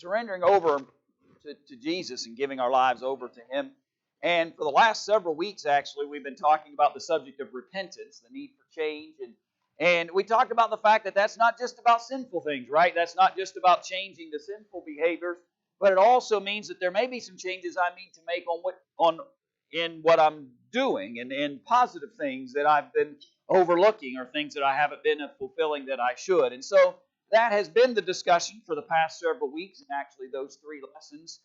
surrendering over to Jesus and giving our lives over to Him. And for the last several weeks, actually, we've been talking about the subject of repentance, the need for change. And we talked about the fact that that's not just about sinful things, right? That's not just about changing the sinful behaviors, but it also means that there may be some changes I need to make in what I'm doing and positive things that I've been overlooking or things that I haven't been fulfilling that I should. And so that has been the discussion for the past several weeks, and actually those three lessons,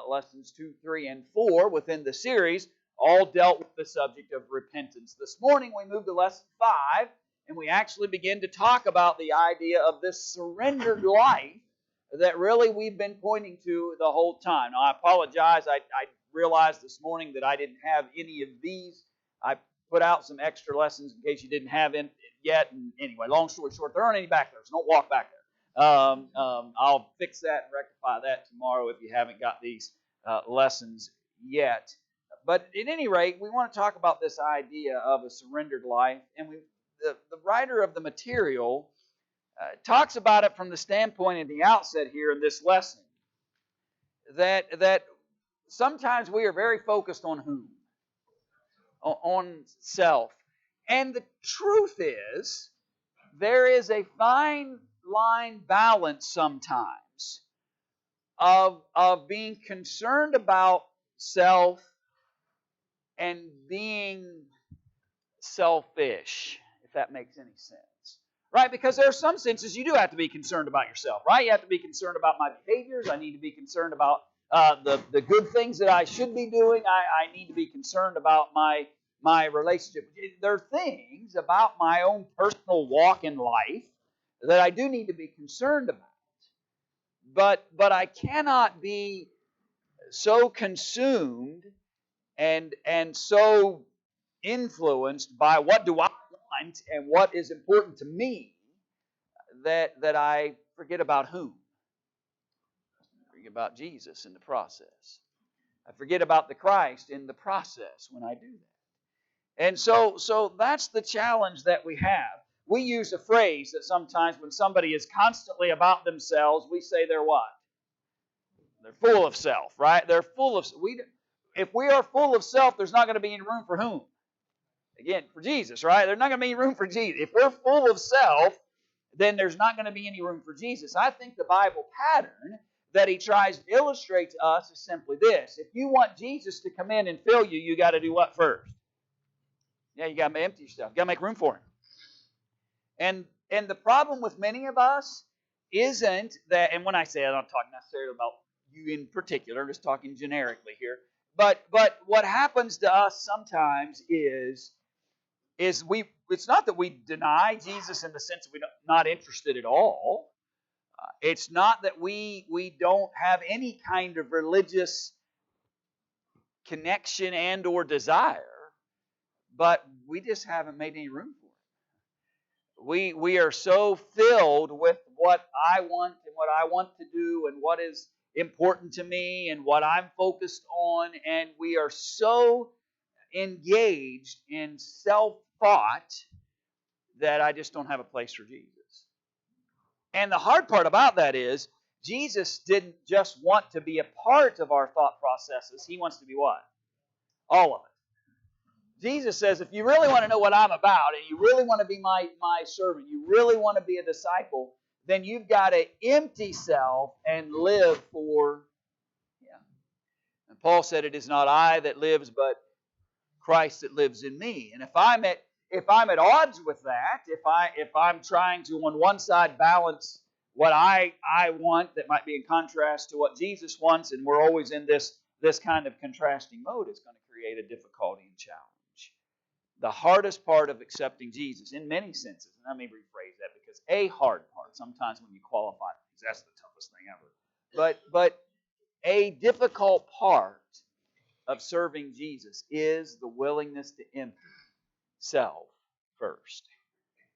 lessons 2, 3, and 4 within the series, all dealt with the subject of repentance. This morning we moved to lesson 5, and we actually begin to talk about the idea of this surrendered life that really we've been pointing to the whole time. Now I apologize, I realized this morning that I didn't have any of these. I put out some extra lessons in case you didn't have it yet. And anyway, long story short, there aren't any back there, so don't walk back there. I'll fix that and rectify that tomorrow if you haven't got these lessons yet. But at any rate, we want to talk about this idea of a surrendered life. And the writer of the material talks about it from the standpoint at the outset here in this lesson. That sometimes we are very focused on whom? On self. And the truth is, there is a fine line balance sometimes of being concerned about self and being selfish, if that makes any sense. Right? Because there are some senses you do have to be concerned about yourself, right? You have to be concerned about my behaviors. I need to be concerned about the good things that I should be doing. I need to be concerned about my relationship. There are things about my own personal walk in life that I do need to be concerned about. But I cannot be so consumed and so influenced by what do I want and what is important to me that I forget about whom. I forget about Jesus in the process. I forget about the Christ in the process when I do that. And so that's the challenge that we have. We use a phrase that sometimes when somebody is constantly about themselves, we say they're what? They're full of self, right? They're full of... If we are full of self, there's not going to be any room for whom? Again, for Jesus, right? There's not going to be any room for Jesus. If we're full of self, then there's not going to be any room for Jesus. I think the Bible pattern that he tries to illustrate to us is simply this. If you want Jesus to come in and fill you, you got to do what first? Yeah, you got to empty yourself. You got to make room for him. And the problem with many of us isn't that, and when I say I'm not talking necessarily about you in particular, I'm just talking generically here. But what happens to us sometimes is it's not that we deny Jesus in the sense that we're not interested at all. It's not that we don't have any kind of religious connection and or desire, but we just haven't made any room for it. We are so filled with what I want and what I want to do and what is important to me and what I'm focused on, and we are so engaged in self-thought that I just don't have a place for Jesus. And the hard part about that is Jesus didn't just want to be a part of our thought processes. He wants to be what? All of it. Jesus says, if you really want to know what I'm about and you really want to be my servant, you really want to be a disciple, then you've got to empty self and live for Him. And Paul said, it is not I that lives, but Christ that lives in me. And if I'm at odds with that, if I'm trying to on one side balance what I want that might be in contrast to what Jesus wants, and we're always in this kind of contrasting mode, it's going to create a difficulty and challenge. The hardest part of accepting Jesus, in many senses, and let me rephrase that, because a hard part, sometimes when you qualify things, that's the toughest thing ever. But a difficult part of serving Jesus is the willingness to empty self first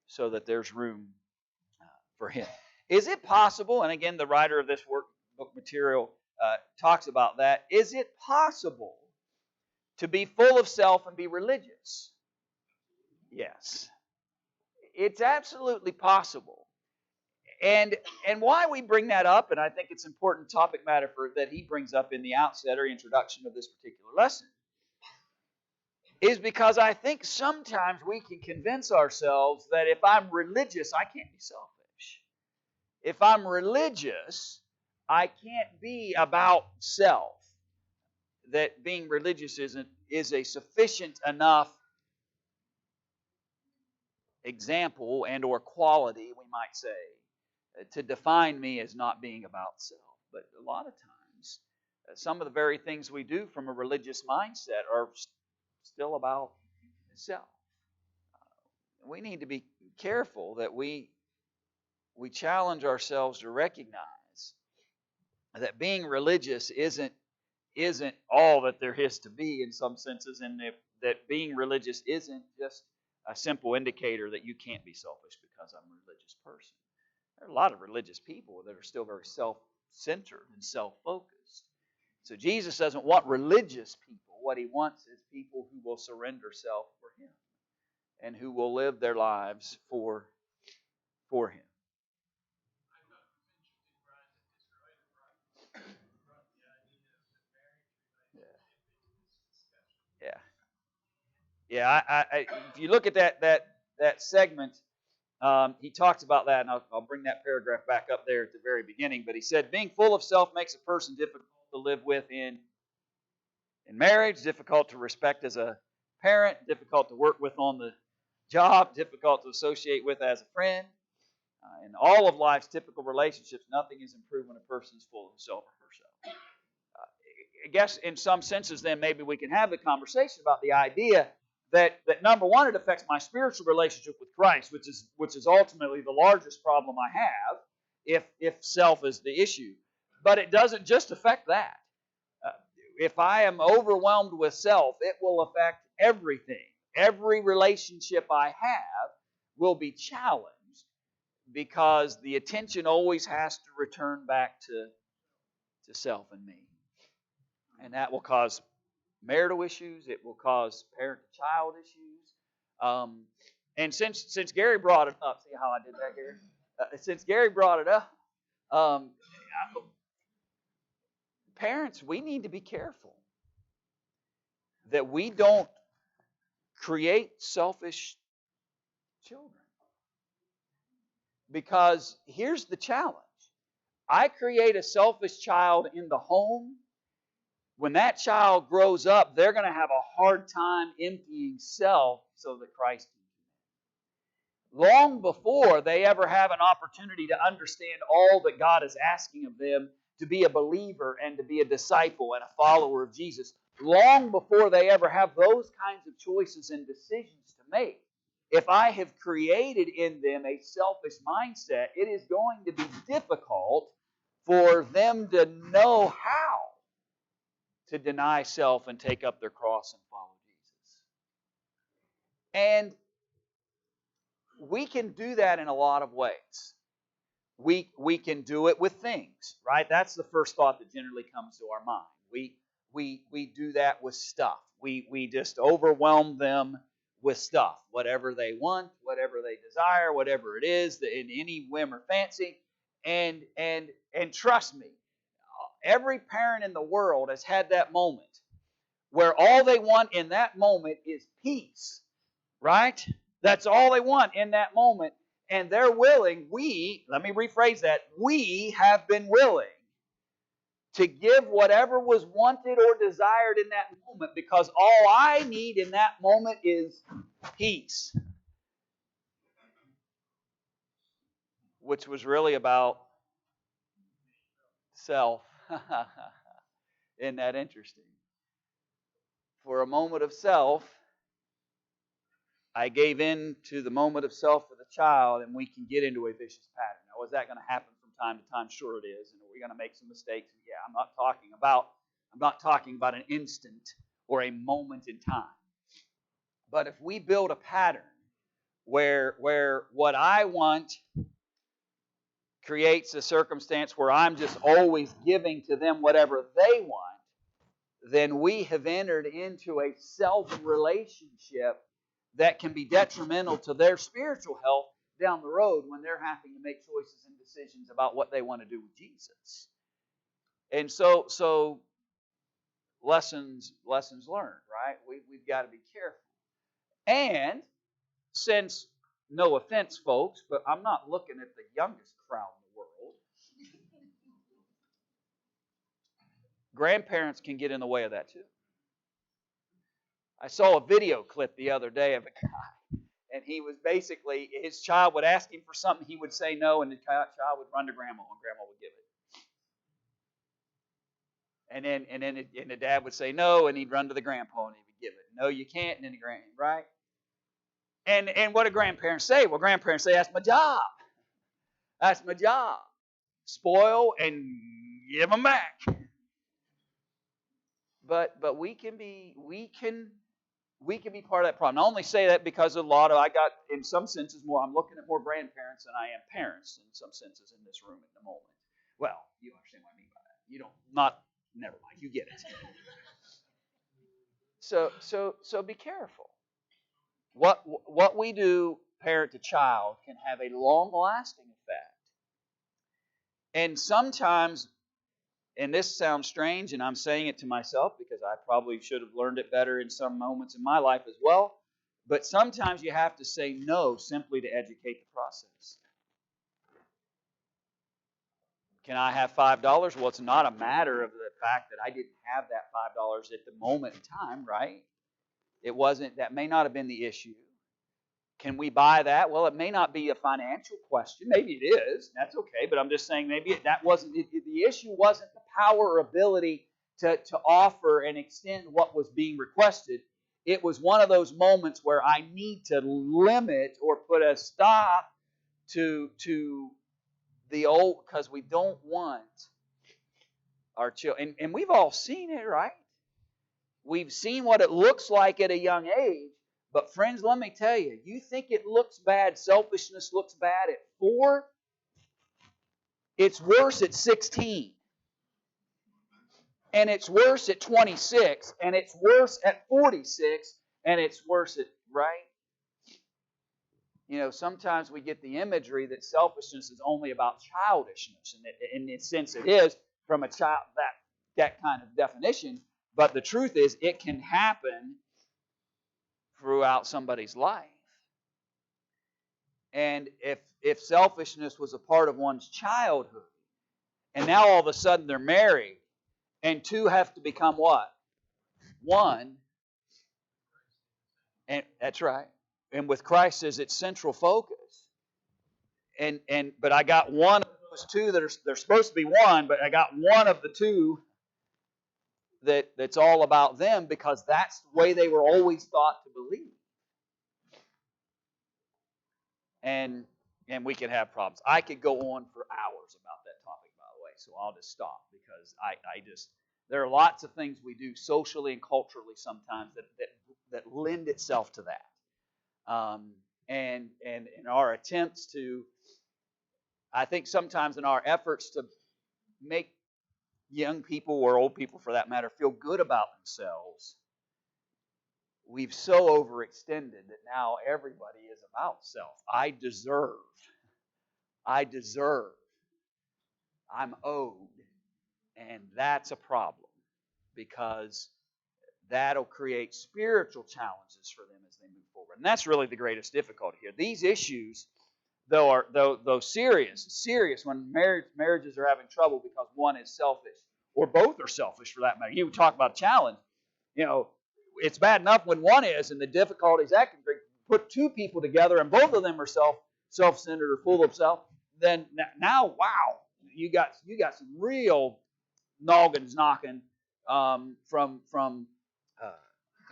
so that there's room for Him. Is it possible, and again the writer of this workbook material talks about that, is it possible to be full of self and be religious? Yes. It's absolutely possible. And why we bring that up, and I think it's important topic matter that he brings up in the outset or introduction of this particular lesson, is because I think sometimes we can convince ourselves that if I'm religious, I can't be selfish. If I'm religious, I can't be about self. That being religious is a sufficient enough example and or quality, we might say, to define me as not being about self. But a lot of times, some of the very things we do from a religious mindset are still about self. We need to be careful that we challenge ourselves to recognize that being religious isn't all that there is to be in some senses, and that being religious isn't just a simple indicator that you can't be selfish because I'm a religious person. There are a lot of religious people that are still very self-centered and self-focused. So Jesus doesn't want religious people. What he wants is people who will surrender self for him and who will live their lives for him. Yeah. Yeah, if you look at that segment, he talks about that, and I'll bring that paragraph back up there at the very beginning. But he said, being full of self makes a person difficult to live with in marriage, difficult to respect as a parent, difficult to work with on the job, difficult to associate with as a friend. In all of life's typical relationships, nothing is improved when a person is full of himself or herself. I guess in some senses then maybe we can have the conversation about the idea that number one, it affects my spiritual relationship with Christ, which is ultimately the largest problem I have if self is the issue. But it doesn't just affect that. If I am overwhelmed with self, it will affect everything. Every relationship I have will be challenged because the attention always has to return back to self and me. And that will cause marital issues. It will cause parent-to-child issues. And since Gary brought it up, see how I did that, Gary? Since Gary brought it up, parents, we need to be careful that we don't create selfish children. Because here's the challenge. I create a selfish child in the home. When that child grows up, they're going to have a hard time emptying self so that Christ can come in. Long before they ever have an opportunity to understand all that God is asking of them to be a believer and to be a disciple and a follower of Jesus, long before they ever have those kinds of choices and decisions to make, if I have created in them a selfish mindset, it is going to be difficult for them to know how to deny self and take up their cross and follow Jesus. And we can do that in a lot of ways. We can do it with things, right? That's the first thought that generally comes to our mind. We do that with stuff. We just overwhelm them with stuff, whatever they want, whatever they desire, whatever it is, in any whim or fancy. And trust me, every parent in the world has had that moment where all they want in that moment is peace, right? That's all they want in that moment. And they're willing, let me rephrase that, we have been willing to give whatever was wanted or desired in that moment because all I need in that moment is peace. Which was really about self. Isn't that interesting? For a moment of self, I gave in to the moment of self for the child, and we can get into a vicious pattern. Now, is that going to happen from time to time? Sure it is. And are we going to make some mistakes? Yeah, I'm not talking about an instant or a moment in time. But if we build a pattern where what I want creates a circumstance where I'm just always giving to them whatever they want, then we have entered into a self-relationship that can be detrimental to their spiritual health, down the road when they're having to make choices and decisions about what they want to do with Jesus. And so lessons learned, right? We've got to be careful. And since, no offense, folks, but I'm not looking at the youngest crowd in the world. Grandparents can get in the way of that too. I saw a video clip the other day of a guy, and he was basically, his child would ask him for something, he would say no, and the child would run to grandma, and grandma would give it. And the dad would say no, and he'd run to the grandpa, and he would give it. No, you can't, and then the grand, right? And what do grandparents say? Well, grandparents say, that's my job. That's my job. Spoil and give them back. But we can be part of that problem. I only say that because I got, in some senses, I'm looking at more grandparents than I am parents in some senses in this room at the moment. Well, you understand what I mean by that. You don't, never mind, you get it. So be careful. What we do, parent to child, can have a long-lasting effect. And sometimes, and this sounds strange, and I'm saying it to myself because I probably should have learned it better in some moments in my life as well, but sometimes you have to say no simply to educate the process. Can I have $5? Well, it's not a matter of the fact that I didn't have that $5 at the moment in time, right? That may not have been the issue. Can we buy that? Well, it may not be a financial question. Maybe it is. That's okay. But I'm just saying maybe that wasn't the issue. Wasn't the power or ability to offer and extend what was being requested. It was one of those moments where I need to limit or put a stop to the old, because we don't want our children. And we've all seen it, right? We've seen what it looks like at a young age. But friends, let me tell you, you think it looks bad, selfishness looks bad at 4, it's worse at 16. And it's worse at 26, and it's worse at 46, and it's worse at, right? You know, sometimes we get the imagery that selfishness is only about childishness, and in a sense it is from a child, that kind of definition. But the truth is, it can happen throughout somebody's life. And if selfishness was a part of one's childhood, and now all of a sudden they're married, and 2 have to become what? 1. And that's right. And with Christ as its central focus. But I got one of those 2 they're supposed to be 1, but I got one of the 2 that's all about them, because that's the way they were always thought to believe. And we can have problems. I could go on for hours about that topic, by the way, so I'll just stop, because there are lots of things we do socially and culturally sometimes that lend itself to that. And in our attempts to, I think sometimes in our efforts to make young people, or old people for that matter, feel good about themselves, we've so overextended that now everybody is about self. I deserve, I'm owed. And that's a problem, because that'll create spiritual challenges for them as they move forward. And that's really the greatest difficulty here. These issues, though serious when marriages are having trouble because one is selfish, or both are selfish for that matter. You talk about challenge. You know, it's bad enough when one is, and the difficulties that can bring. Put 2 people together and both of them are self-centered or full of self. Then now, wow, you got some real noggins knocking from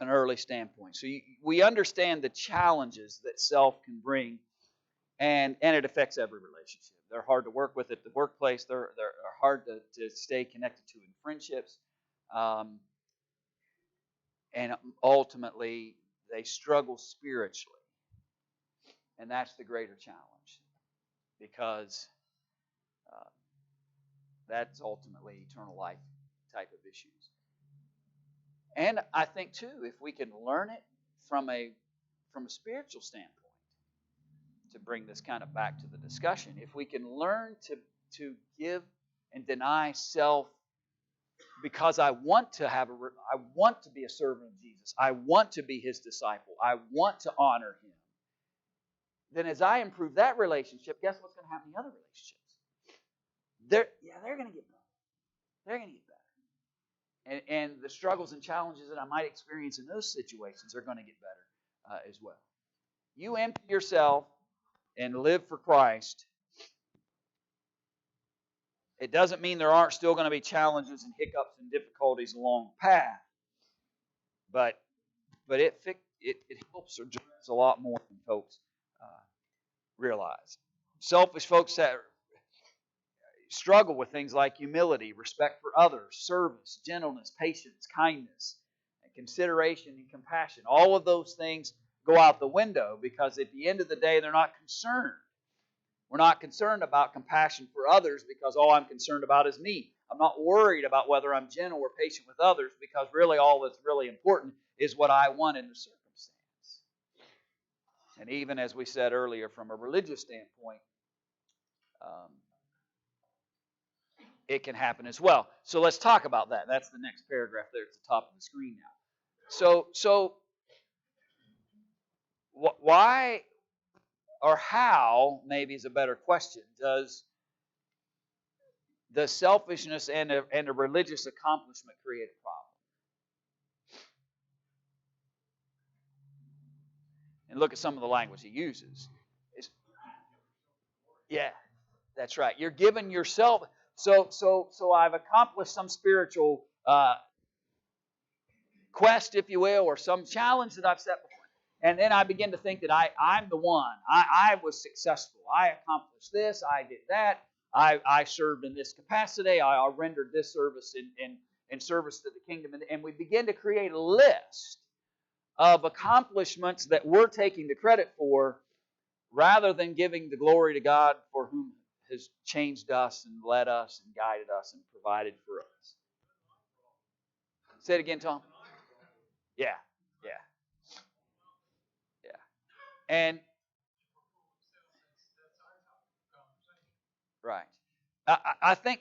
an early standpoint. So we understand the challenges that self can bring, and it affects every relationship. They're hard to work with at the workplace. They're hard to stay connected to in friendships. And ultimately, they struggle spiritually. And that's the greater challenge, because that's ultimately eternal life type of issues. And I think, too, if we can learn it from a spiritual standpoint, to bring this kind of back to the discussion, if we can learn to give and deny self because I want to be a servant of Jesus, I want to be His disciple, I want to honor Him, then as I improve that relationship, guess what's going to happen in the other relationships? They're going to get better. They're going to get better. And the struggles and challenges that I might experience in those situations are going to get better as well. You empty yourself and live for Christ. It doesn't mean there aren't still going to be challenges and hiccups and difficulties along the path, but it helps or drives a lot more than folks realize. Selfish folks that struggle with things like humility, respect for others, service, gentleness, patience, kindness, and consideration and compassion. All of those things go out the window because at the end of the day, they're not concerned. We're not concerned about compassion for others because all I'm concerned about is me. I'm not worried about whether I'm gentle or patient with others because really all that's really important is what I want in the circumstance. And even as we said earlier, from a religious standpoint, it can happen as well. So let's talk about that. That's the next paragraph there at the top of the screen now. So why or how, maybe is a better question, does the selfishness and a religious accomplishment create a problem? And look at some of the language he uses. Yeah, that's right. You're giving yourself. So I've accomplished some spiritual quest, if you will, or some challenge that I've set before. And then I begin to think that I'm the one. I was successful. I accomplished this. I did that. I served in this capacity. I rendered this service in service to the kingdom. And we begin to create a list of accomplishments that we're taking the credit for rather than giving the glory to God for whom has changed us and led us and guided us and provided for us. Say it again, Tom. Yeah. And right. I think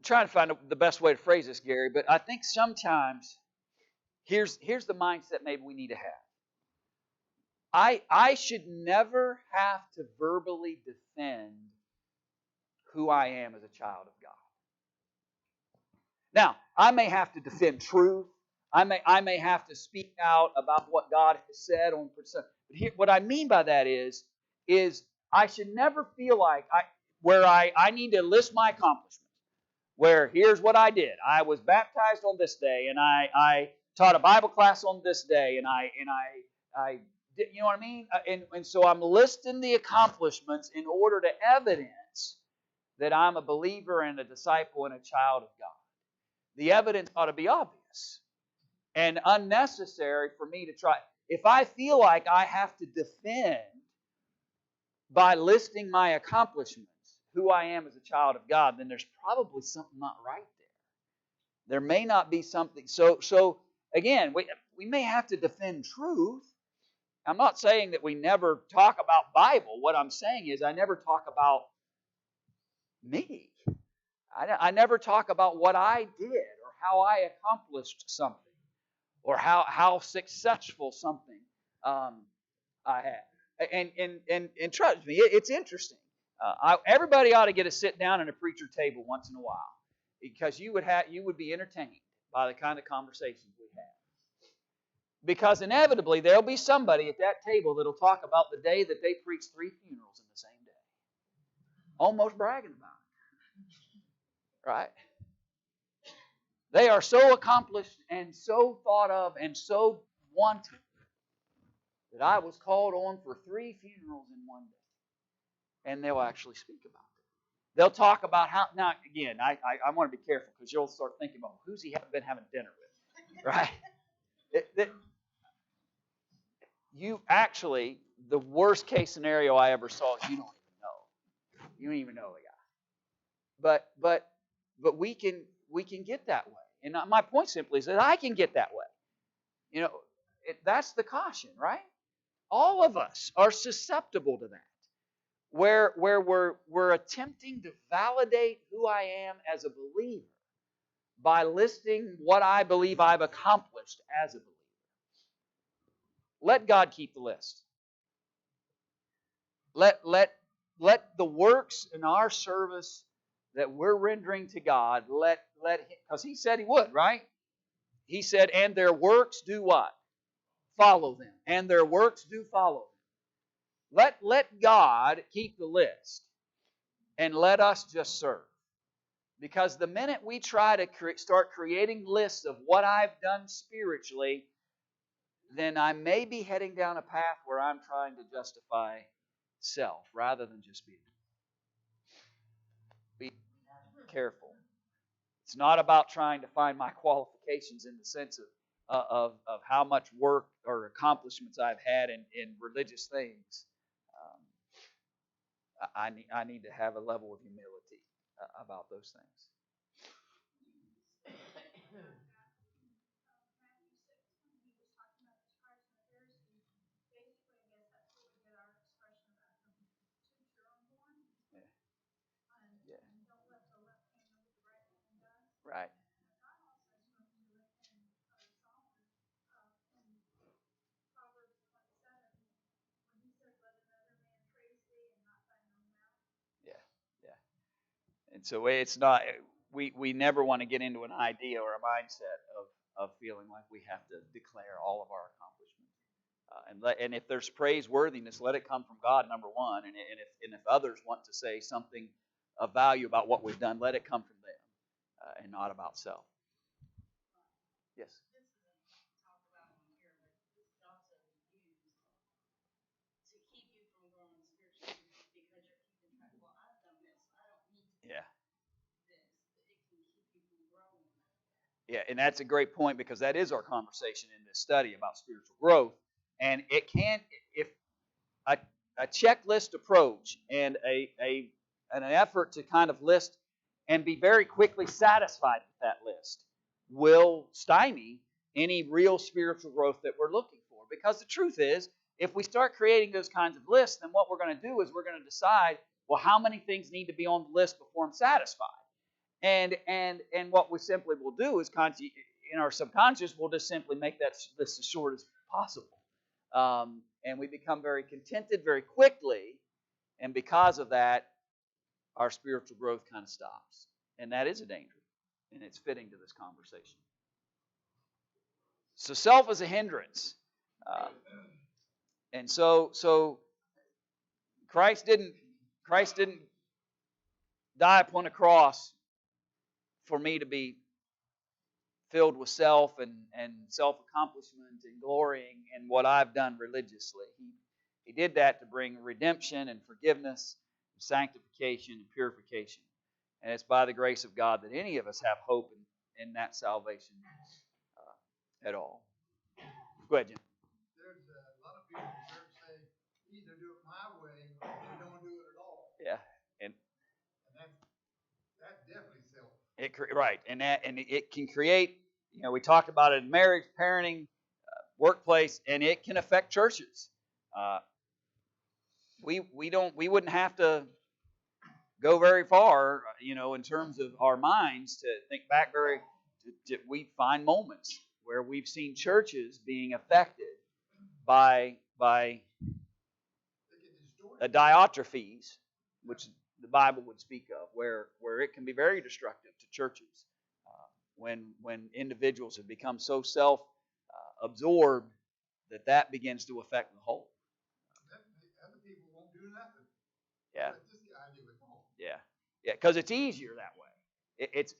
trying to find the best way to phrase this, Gary, but I think sometimes here's the mindset maybe we need to have. I should never have to verbally defend who I am as a child of God. Now, I may have to defend truth. I may have to speak out about what God has said on percent. But here, what I mean by that is I should never feel like I need to list my accomplishments. Where here's what I did. I was baptized on this day, and I taught a Bible class on this day, and I did, you know what I mean? And so I'm listing the accomplishments in order to evidence that I'm a believer and a disciple and a child of God. The evidence ought to be obvious and unnecessary for me to try. If I feel like I have to defend by listing my accomplishments who I am as a child of God, then there's probably something not right there. There may not be something. So again, we may have to defend truth. I'm not saying that we never talk about Bible. What I'm saying is I never talk about me. I never talk about what I did or how I accomplished something or how successful something I had. And trust me, it's interesting. Everybody ought to get a sit down at a preacher table once in a while because you would be entertained by the kind of conversations we have. Because inevitably there'll be somebody at that table that'll talk about the day that they preached 3 funerals in the same day, almost bragging about it. Right? They are so accomplished and so thought of and so wanted that I was called on for 3 funerals in one day. And they'll actually speak about it. They'll talk about how, now again, I want to be careful because you'll start thinking about who's he been having dinner with, right? You actually, the worst case scenario I ever saw, you don't even know. You don't even know the guy. But we can get that way. And my point simply is that I can get that way. You know, That's the caution, right? All of us are susceptible to that. Where we're attempting to validate who I am as a believer by listing what I believe I've accomplished as a believer. Let God keep the list. Let the works in our service that we're rendering to God, because He said He would, right? He said, and their works do what? Follow them. And their works do follow them. Let God keep the list, and let us just serve. Because the minute we try to start creating lists of what I've done spiritually, then I may be heading down a path where I'm trying to justify self rather than just be careful. It's not about trying to find my qualifications in the sense of how much work or accomplishments I've had in religious things. I need to have a level of humility about those things. Yeah. Yeah. Right. Yeah. Yeah. And so it's not, we never want to get into an idea or a mindset of feeling like we have to declare all of our accomplishments. And if there's praiseworthiness, let it come from God, number one. And if others want to say something of value about what we've done, let it come from them and not about self. Yes. Yeah. Yeah, and that's a great point because that is our conversation in this study about spiritual growth. And it can, if a, a checklist approach and an effort to kind of list and be very quickly satisfied with that list will stymie any real spiritual growth that we're looking for. Because the truth is, if we start creating those kinds of lists, then what we're going to do is we're going to decide, well, how many things need to be on the list before I'm satisfied? And what we simply will do is in our subconscious, we'll just simply make that list as short as possible. And we become very contented very quickly. And because of that, our spiritual growth kind of stops. And that is a danger. And it's fitting to this conversation. So self is a hindrance. And so Christ didn't die upon a cross for me to be filled with self and self-accomplishment and glorying in what I've done religiously. He did that to bring redemption and forgiveness, and sanctification and purification. And it's by the grace of God that any of us have hope in that salvation at all. Go ahead, Jim. There's a lot of people in the church say, either do it my way or you don't do it at all. Yeah, and that's definitely self. Right, and it can create. We talked about it in marriage, parenting, workplace, and it can affect churches. We wouldn't have to go very far, in terms of our minds to think back we find moments where we've seen churches being affected by Diotrephes, which the Bible would speak of, where it can be very destructive to churches when individuals have become so self-absorbed that begins to affect the whole. Other people won't do nothing. Yeah. Just the idea with all. Yeah, because it's easier that way.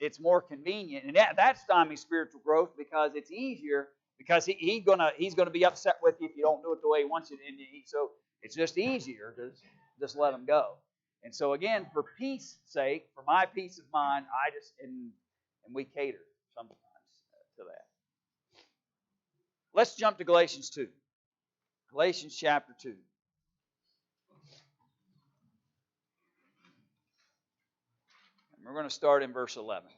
It's more convenient, and that's stymies spiritual growth because it's easier because he's gonna be upset with you if you don't do it the way he wants you to. So it's just easier to just let him go. And so again, for peace sake, for my peace of mind, I just and we cater sometimes to that. Let's jump to Galatians 2. Galatians chapter 2. And we're going to start in verse 11.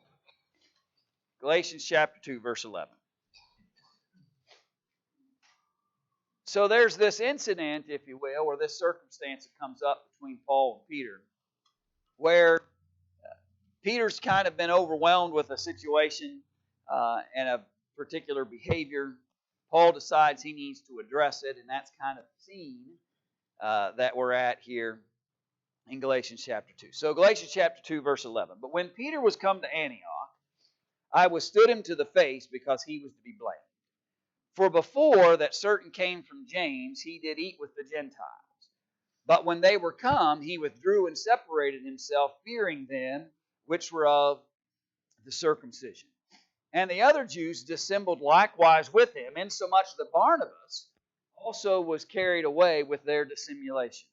Galatians chapter 2, verse 11. So there's this incident, if you will, or this circumstance that comes up between Paul and Peter, where Peter's kind of been overwhelmed with a situation and a particular behavior. Paul decides he needs to address it, and that's kind of the scene that we're at here in Galatians chapter 2. So Galatians chapter 2, verse 11. But when Peter was come to Antioch, I withstood him to the face because he was to be blamed. For before that certain came from James, he did eat with the Gentiles. But when they were come, he withdrew and separated himself, fearing them which were of the circumcision. And the other Jews dissembled likewise with him, insomuch that Barnabas also was carried away with their dissimulation.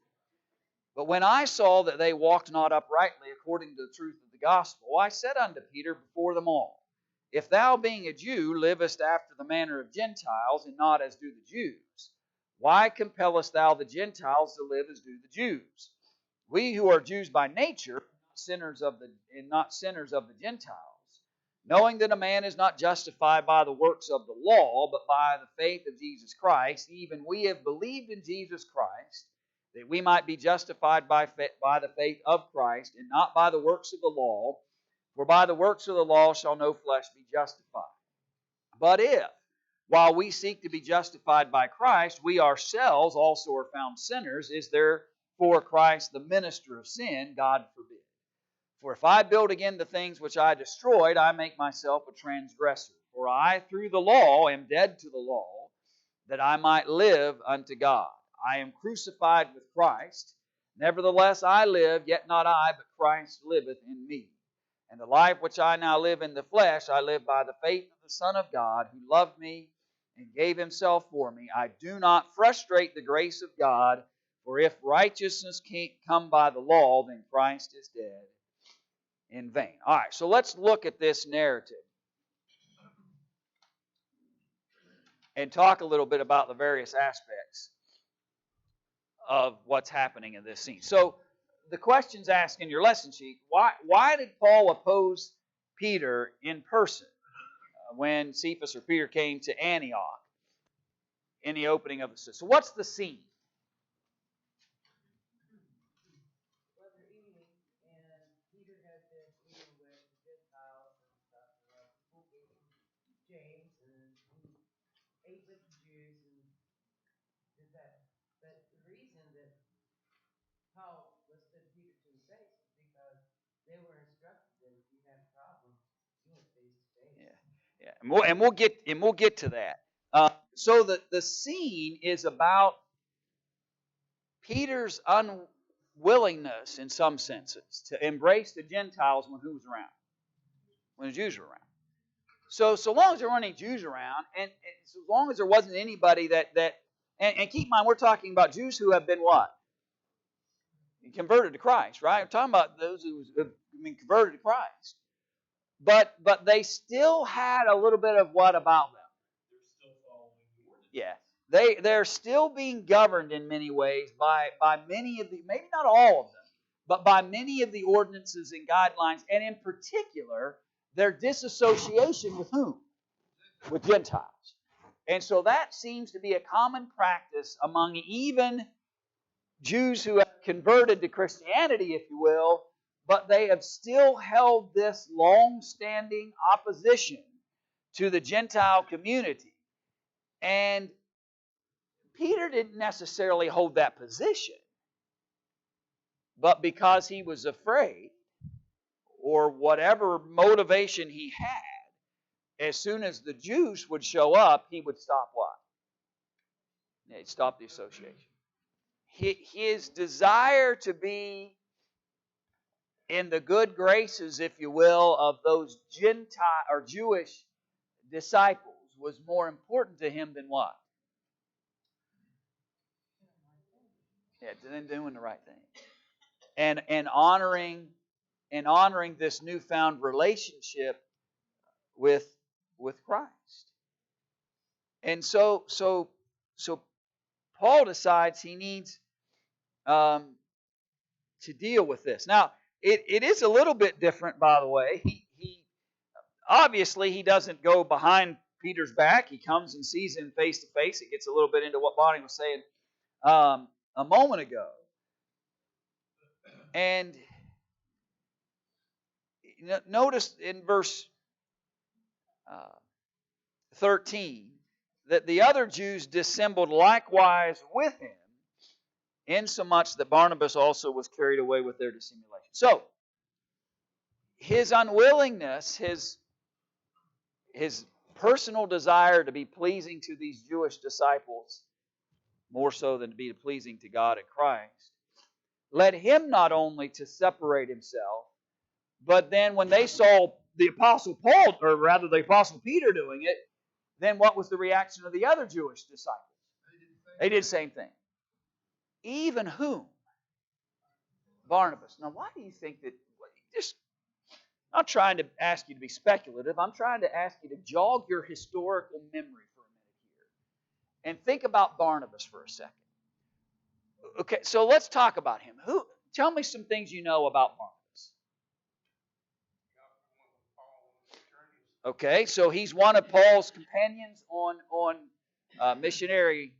But when I saw that they walked not uprightly according to the truth of the gospel, I said unto Peter before them all, If thou, being a Jew, livest after the manner of Gentiles, and not as do the Jews, why compellest thou the Gentiles to live as do the Jews? We who are Jews by nature, not sinners of the Gentiles, knowing that a man is not justified by the works of the law, but by the faith of Jesus Christ, even we have believed in Jesus Christ, that we might be justified by the faith of Christ, and not by the works of the law, for by the works of the law shall no flesh be justified. But if, while we seek to be justified by Christ, we ourselves also are found sinners, is therefore Christ the minister of sin? God forbid. For if I build again the things which I destroyed, I make myself a transgressor. For I, through the law, am dead to the law, that I might live unto God. I am crucified with Christ. Nevertheless I live, yet not I, but Christ liveth in me. And the life which I now live in the flesh, I live by the faith of the Son of God, who loved me and gave himself for me. I do not frustrate the grace of God, for if righteousness can't come by the law, then Christ is dead in vain. All right, so let's look at this narrative and talk a little bit about the various aspects of what's happening in this scene. So the question's asked in your lesson sheet, why did Paul oppose Peter in person when Cephas or Peter came to Antioch in the opening of the system? So what's the scene? Well, they're eating, and Peter had been eating with the Gentiles and stuff, James, and he ate with the Jews and did that. But the reason that Paul withstood Peter to his face is because they were instructed that if you had a problem, you went face to face. Yeah, and we'll get to that. So the scene is about Peter's unwillingness, in some senses, to embrace the Gentiles when who was around? When the Jews were around. So long as there weren't any Jews around, and so long as there wasn't anybody and keep in mind, we're talking about Jews who have been what? Converted to Christ, right? We're talking about those who have been converted to Christ. But they still had a little bit of what about them? They're still following the ordinance. Yeah. They're still being governed in many ways by many of the, maybe not all of them, but by many of the ordinances and guidelines, and in particular, their disassociation with whom? With Gentiles. And so that seems to be a common practice among even Jews who have converted to Christianity, if you will, but they have still held this long-standing opposition to the Gentile community. And Peter didn't necessarily hold that position, but because he was afraid, or whatever motivation he had, as soon as the Jews would show up, he would stop what? He'd stop the association. His desire to be in the good graces, if you will, of those Gentile or Jewish disciples was more important to him than what? Yeah, than doing the right thing. And honoring this newfound relationship with Christ. And so Paul decides he needs to deal with this. Now, it is a little bit different, by the way. He obviously he doesn't go behind Peter's back. He comes and sees him face to face. It gets a little bit into what Bonnie was saying a moment ago. And notice in verse 13 that the other Jews dissembled likewise with him, insomuch that Barnabas also was carried away with their dissimulation. So, his unwillingness, his personal desire to be pleasing to these Jewish disciples, more so than to be pleasing to God and Christ, led him not only to separate himself, but then when they saw the Apostle Paul, or rather the Apostle Peter doing it, then what was the reaction of the other Jewish disciples? They did the same thing. Even whom? Barnabas. Now, why do you think that? I'm not trying to ask you to be speculative. I'm trying to ask you to jog your historical memory for a minute here. And think about Barnabas for a second. Okay, so let's talk about him. Tell me some things you know about Barnabas. Okay, so he's one of Paul's companions on missionary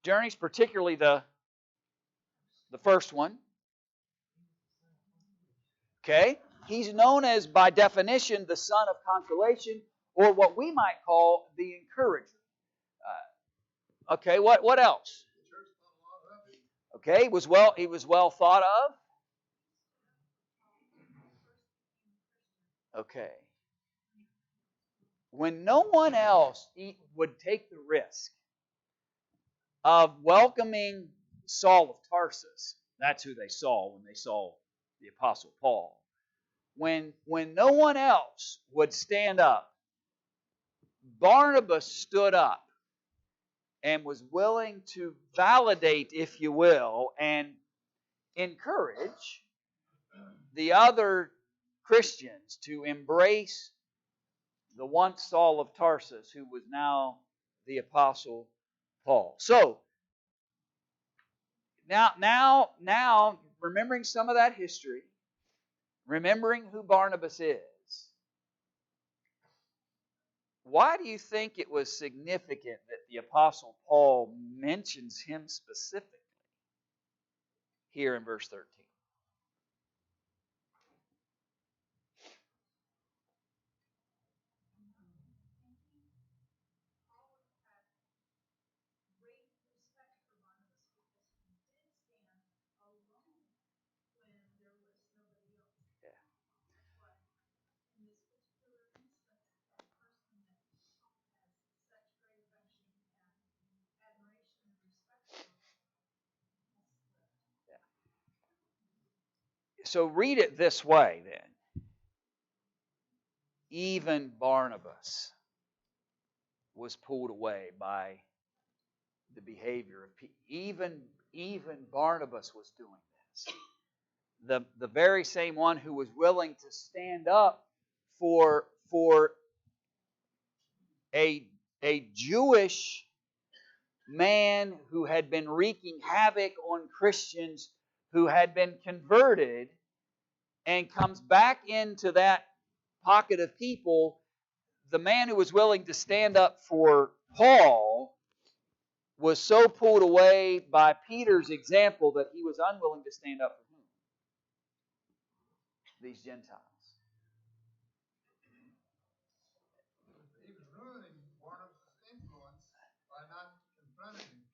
journeys, particularly the first one. Okay, he's known as, by definition, the son of consolation, or what we might call the encourager. Okay, what else? Okay, he was well thought of. Okay. When no one else would take the risk of welcoming Saul of Tarsus, that's who they saw when they saw the Apostle Paul. When no one else would stand up, Barnabas stood up and was willing to validate, if you will, and encourage the other Christians to embrace the once Saul of Tarsus, who was now the Apostle Paul. So, now, remembering some of that history, remembering who Barnabas is, why do you think it was significant that the Apostle Paul mentions him specifically here in verse 13? So read it this way then. Even Barnabas was pulled away by the behavior of people. Even Barnabas was doing this. The very same one who was willing to stand up for a Jewish man who had been wreaking havoc on Christians who had been converted, and comes back into that pocket of people. The man who was willing to stand up for Paul was so pulled away by Peter's example that he was unwilling to stand up for whom? These Gentiles. He was ruining Barnabas' influence by not confronting him.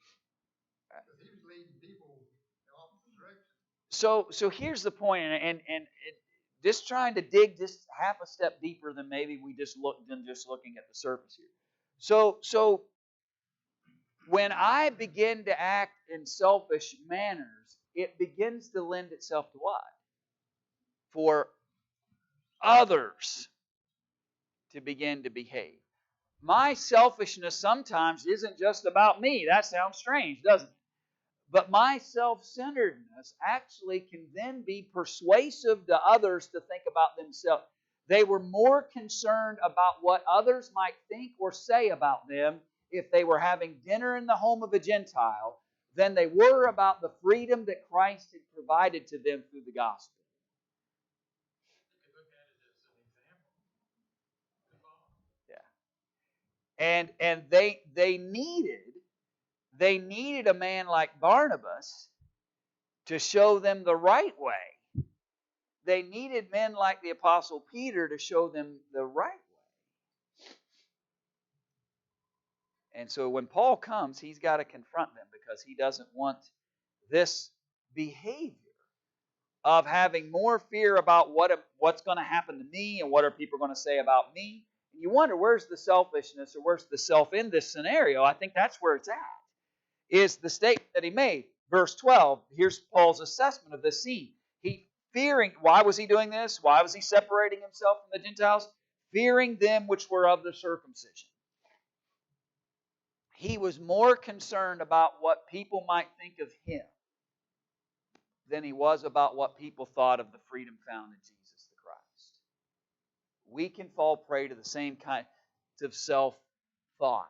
Because he was leading people in the opposite direction. So here's the point, and just trying to dig just half a step deeper than maybe we just looking at the surface here. So when I begin to act in selfish manners, it begins to lend itself to what? For others to begin to behave. My selfishness sometimes isn't just about me. That sounds strange, doesn't it? But my self-centeredness actually can then be persuasive to others to think about themselves. They were more concerned about what others might think or say about them if they were having dinner in the home of a Gentile than they were about the freedom that Christ had provided to them through the gospel. Yeah. And they needed a man like Barnabas to show them the right way. They needed men like the Apostle Peter to show them the right way. And so when Paul comes, he's got to confront them because he doesn't want this behavior of having more fear about what's going to happen to me and what are people going to say about me. And you wonder, where's the selfishness or where's the self in this scenario? I think that's where it's at, is the statement that he made. Verse 12, here's Paul's assessment of this scene. He fearing, why was he doing this? Why was he separating himself from the Gentiles? Fearing them which were of the circumcision. He was more concerned about what people might think of him than he was about what people thought of the freedom found in Jesus the Christ. We can fall prey to the same kind of self-thought.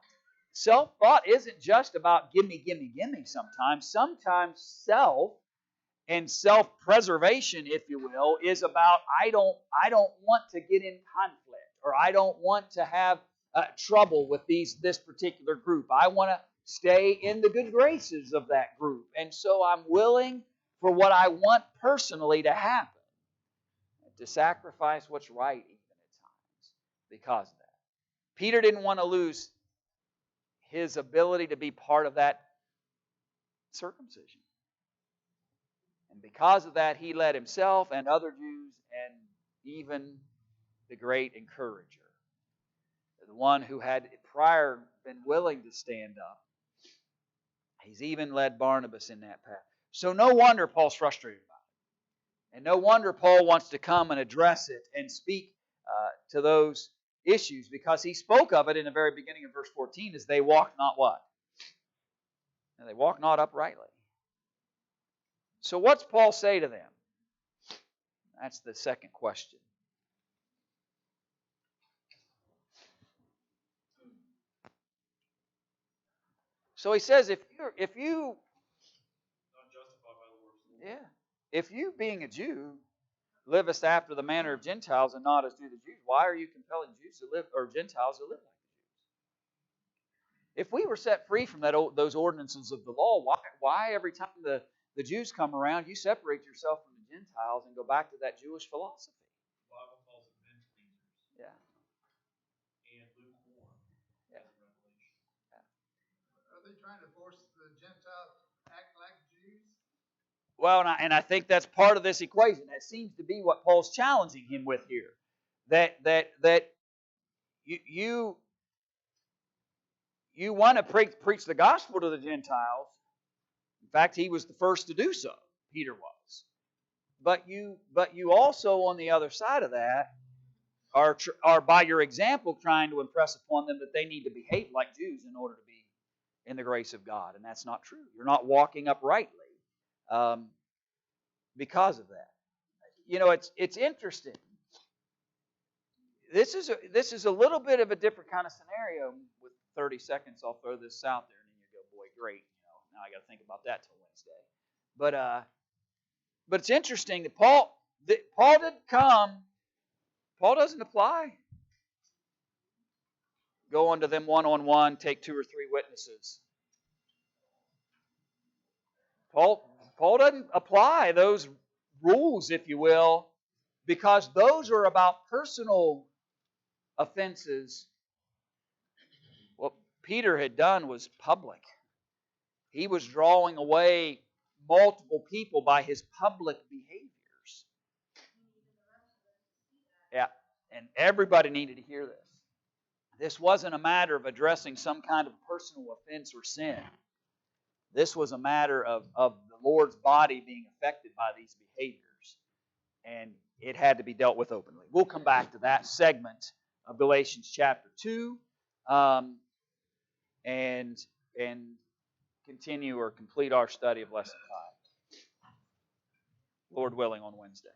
Self-thought isn't just about gimme, gimme, gimme sometimes. Sometimes self and self-preservation, if you will, is about I don't want to get in conflict, or I don't want to have trouble with this particular group. I want to stay in the good graces of that group. And so I'm willing for what I want personally to happen, to sacrifice what's right even at times because of that. Peter didn't want to lose his ability to be part of that circumcision. And because of that, he led himself and other Jews and even the great encourager, the one who had prior been willing to stand up. He's even led Barnabas in that path. So no wonder Paul's frustrated about it. And no wonder Paul wants to come and address it and speak to those issues, because he spoke of it in the very beginning of verse 14 as they walk not what? And they walk not uprightly. So what's Paul say to them? That's the second question. So he says, if you being a Jew livest after the manner of Gentiles and not as do the Jews, why are you compelling Jews to live, or Gentiles to live like the Jews? If we were set free from those ordinances of the law, why every time the Jews come around, you separate yourself from the Gentiles and go back to that Jewish philosophy? The Bible calls it men pleasers. Yeah. And lukewarm. Yeah. Yeah. Are they trying to force the Gentiles to act like Jews? Well, and I think that's part of this equation. That seems to be what Paul's challenging him with here. That you want to preach the gospel to the Gentiles. In fact, he was the first to do so. Peter was. But you also, on the other side of that, are by your example trying to impress upon them that they need to behave like Jews in order to be in the grace of God, and that's not true. You're not walking uprightly because of that. You know, it's interesting. This is a little bit of a different kind of scenario. With 30 seconds, I'll throw this out there, and then you go, boy, great. Now I got to think about that till Wednesday. But it's interesting that Paul didn't come. Paul doesn't apply. Go unto them one-on-one, take 2 or 3 witnesses. Paul doesn't apply those rules, if you will, because those are about personal offenses. What Peter had done was public. He was drawing away multiple people by his public behaviors. Yeah, and everybody needed to hear this. This wasn't a matter of addressing some kind of personal offense or sin. This was a matter of the Lord's body being affected by these behaviors. And it had to be dealt with openly. We'll come back to that segment of Galatians chapter 2 and continue or complete our study of lesson 5. Lord willing, on Wednesday.